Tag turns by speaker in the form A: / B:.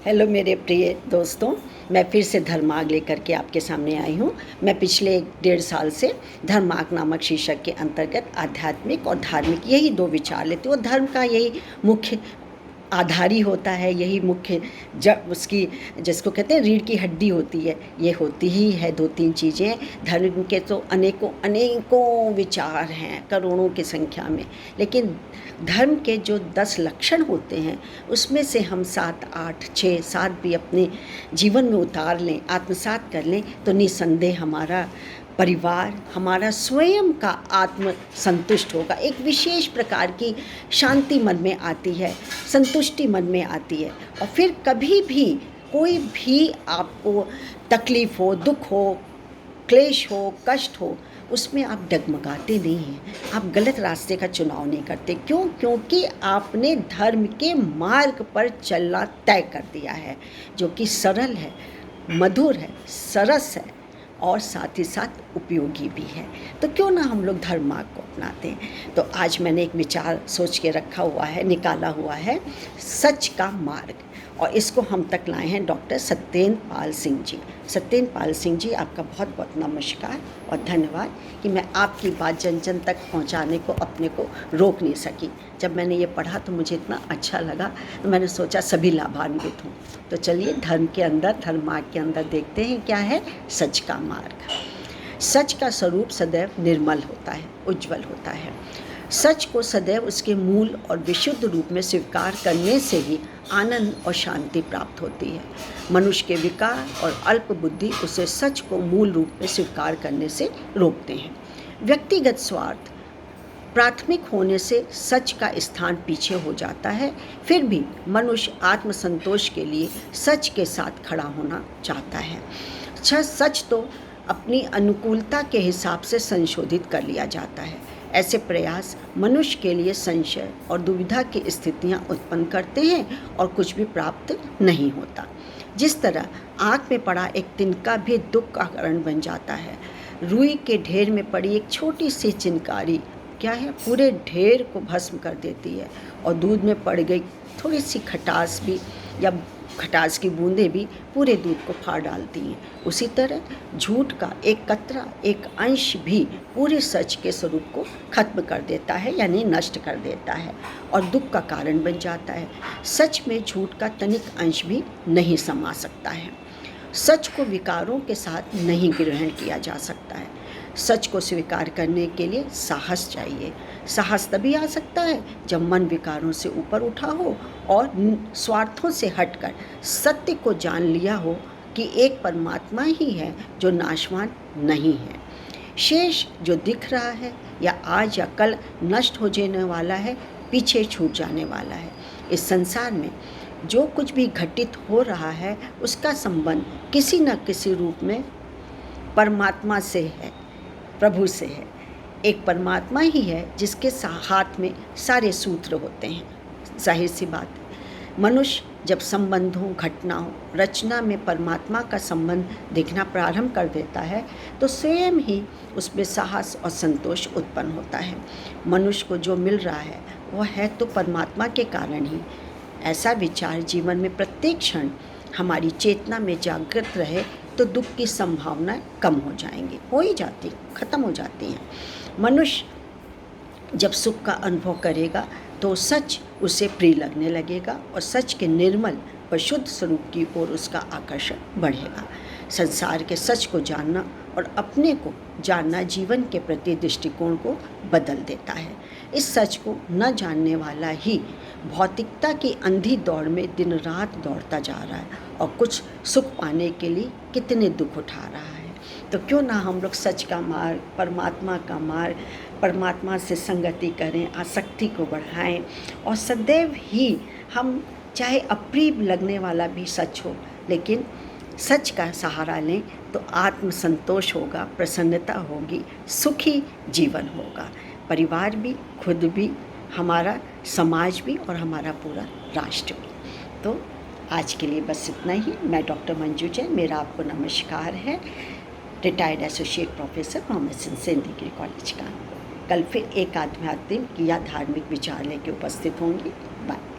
A: Hello मेरे प्रिय दोस्तों, मैं फिर से धर्मार्ग लेकर के आपके सामने आई हूँ। मैं पिछले 1.5 साल से धर्मार्ग नामक शीर्षक के अंतर्गत आध्यात्मिक और धार्मिक यही दो विचार लेती हूँ। धर्म का यही मुख्य आधार ही होता है, यही मुख्य जब उसकी जिसको कहते हैं रीढ़ की हड्डी होती है, ये होती ही है 2-3 चीज़ें। धर्म के तो अनेकों अनेकों विचार हैं, करोड़ों की संख्या में, लेकिन धर्म के जो 10 लक्षण होते हैं उसमें से हम 7, 8, 6, 7 भी अपने जीवन में उतार लें, आत्मसात कर लें, तो निसंदेह हमारा परिवार, हमारा स्वयं का आत्म संतुष्ट होगा। एक विशेष प्रकार की शांति मन में आती है, संतुष्टि मन में आती है, और फिर कभी भी कोई भी आपको तकलीफ़ हो, दुख हो, क्लेश हो, कष्ट हो, उसमें आप डगमगाते नहीं हैं, आप गलत रास्ते का चुनाव नहीं करते। क्यों? क्योंकि आपने धर्म के मार्ग पर चलना तय कर दिया है, जो कि सरल है, मधुर है, सरस है और साथ ही साथ उपयोगी भी है। तो क्यों ना हम लोग धर्म मार्ग को अपनाते हैं। तो आज मैंने एक विचार सोच के रखा हुआ है, निकाला हुआ है, सच का मार्ग, और इसको हम तक लाए हैं डॉक्टर सत्येंद्र पाल सिंह जी। सत्येंद्र पाल सिंह जी, आपका बहुत बहुत नमस्कार और धन्यवाद कि मैं आपकी बात जन जन तक पहुंचाने को अपने को रोक नहीं सकी। जब मैंने ये पढ़ा तो मुझे इतना अच्छा लगा, तो मैंने सोचा सभी लाभान्वित हों। तो चलिए धर्म के अंदर, धर्म मार्ग के अंदर देखते हैं क्या है सच का मार्ग। सच का स्वरूप सदैव निर्मल होता है, उज्जवल होता है। सच को सदैव उसके मूल और विशुद्ध रूप में स्वीकार करने से ही आनंद और शांति प्राप्त होती है। मनुष्य के विकार और अल्प बुद्धि उसे सच को मूल रूप में स्वीकार करने से रोकते हैं। व्यक्तिगत स्वार्थ प्राथमिक होने से सच का स्थान पीछे हो जाता है। फिर भी मनुष्य आत्मसंतोष के लिए सच के साथ खड़ा होना चाहता है। सच तो अपनी अनुकूलता के हिसाब से संशोधित कर लिया जाता है। ऐसे प्रयास मनुष्य के लिए संशय और दुविधा की स्थितियां उत्पन्न करते हैं और कुछ भी प्राप्त नहीं होता। जिस तरह आँख में पड़ा एक तिनका भी दुख का कारण बन जाता है। रुई के ढेर में पड़ी एक छोटी सी चिनकारी क्या है, पूरे ढेर को भस्म कर देती है, और दूध में पड़ गई थोड़ी सी खटास भी या खटास की बूंदें भी पूरे दूध को फाड़ डालती हैं। उसी तरह झूठ का एक कतरा, एक अंश भी पूरे सच के स्वरूप को खत्म कर देता है, यानी नष्ट कर देता है, और दुख का कारण बन जाता है। सच में झूठ का तनिक अंश भी नहीं समा सकता है। सच को विकारों के साथ नहीं ग्रहण किया जा सकता है। सच को स्वीकार करने के लिए साहस चाहिए। साहस तभी आ सकता है जब मन विकारों से ऊपर उठा हो और स्वार्थों से हटकर सत्य को जान लिया हो कि एक परमात्मा ही है जो नाशवान नहीं है। शेष जो दिख रहा है या आज या कल नष्ट हो जाने वाला है, पीछे छूट जाने वाला है। इस संसार में जो कुछ भी घटित हो रहा है उसका संबंध किसी न किसी रूप में परमात्मा से है, प्रभु से है। एक परमात्मा ही है जिसके हाथ में सारे सूत्र होते हैं। जाहिर सी बात है, मनुष्य जब संबंधों, घटनाओं, रचना में परमात्मा का संबंध देखना प्रारंभ कर देता है तो स्वयं ही उसमें साहस और संतोष उत्पन्न होता है। मनुष्य को जो मिल रहा है वह है तो परमात्मा के कारण ही। ऐसा विचार जीवन में प्रत्येक क्षण हमारी चेतना में जागृत रहे तो दुख की संभावना कम हो जाएंगी, हो ही जाती, खत्म हो जाती हैं। मनुष्य जब सुख का अनुभव करेगा तो सच उसे प्रिय लगने लगेगा और सच के निर्मल व शुद्ध स्वरूप की ओर उसका आकर्षण बढ़ेगा। संसार के सच को जानना और अपने को जानना जीवन के प्रति दृष्टिकोण को बदल देता है। इस सच को न जानने वाला ही भौतिकता की अंधी दौड़ में दिन रात दौड़ता जा रहा है और कुछ सुख पाने के लिए कितने दुख उठा रहा है। तो क्यों ना हम लोग सच का मार्ग, परमात्मा का मार्ग, परमात्मा से संगति करें, आसक्ति को बढ़ाएं, और सदैव ही हम चाहे अप्रिय लगने वाला भी सच हो लेकिन सच का सहारा लें तो आत्मसंतोष होगा, प्रसन्नता होगी, सुखी जीवन होगा। परिवार भी, खुद भी, हमारा समाज भी और हमारा पूरा राष्ट्र भी। तो आज के लिए बस इतना ही। मैं डॉक्टर मंजू जैन, मेरा आपको नमस्कार है। Retired associate professor Mohammad Singh degree college Kanpur. कल फिर एक आध्यात्मिक या धार्मिक विचार लेके उपस्थित होंगी। बाय।